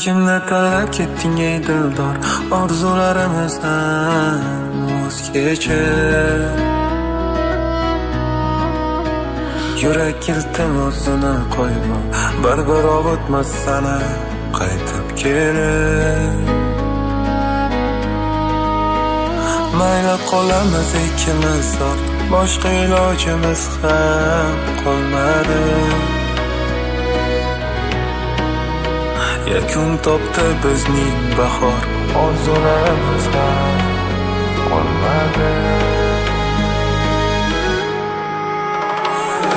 Kimni tanlab ketding ey dildor, orzularimizdan voz kechib. Yurak iltimosini qo'yma, bir o'tmas sana qaytib kelib. Mayli qolamiz ikkimiz zor, boshqa ilojimiz ham qolmadi. Yakun topdi bizning bahor, orzularimiz ham qolmadi.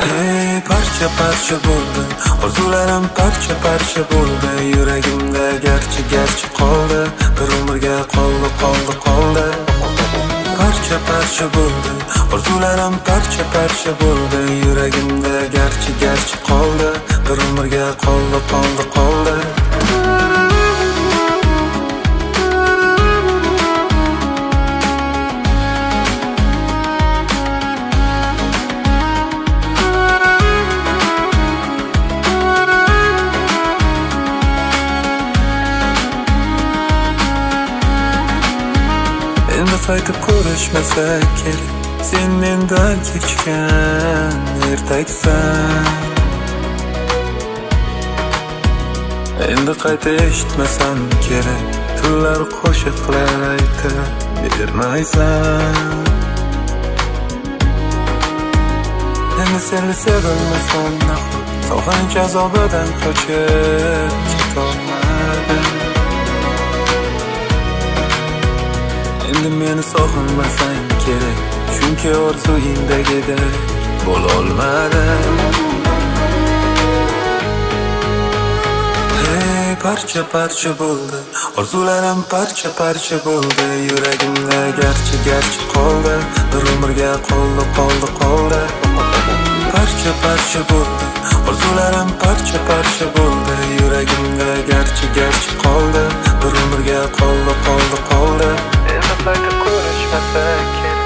Hey, parcha bo'ldi, orzularim parcha bo'ldi. Yuragimda garchi qoldi, bir umrga qoldi. Parcha bo'ldi, orzularim parcha bo'ldi. Yuragimda garchi qoldi, bir umrga qoldi. Endi qaytib ko'rishmasak kerak, sen mendan kechgan ertaksan. Endi qayta eshitmasam kerak, tunlar qo'shiqlar aytib bermaysan. Endi seni sevilmasam nahot, sog'inch azobidan qochib ketolmadim. Endi meni sog'inmasang kerak, chunki orzuyingdagidek bo'lolmadim. Hey, parcha bo'ldi, orzularim parcha bo'ldi. Yuragimda garchi qoldi, bir umrga qoldi. Parcha bo'ldi, orzularim parcha bo'ldi. Yuragimda garchi qoldi, bir umrga qoldi. Endi qayta ko'rishmasak kerak.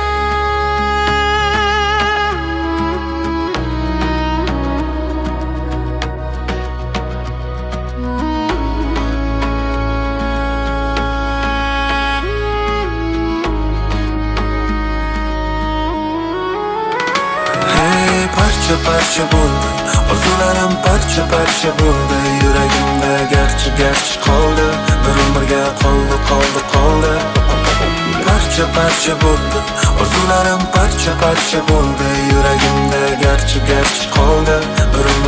Hey, parcha bo'ldi, orzularim parcha bo'ldi. Yuragimda garchi qoldi, bir umrga qoldi. Parcha bo'ldi, orzularim parcha bo'ldi. Yuragimda garchi qoldi, bir umrga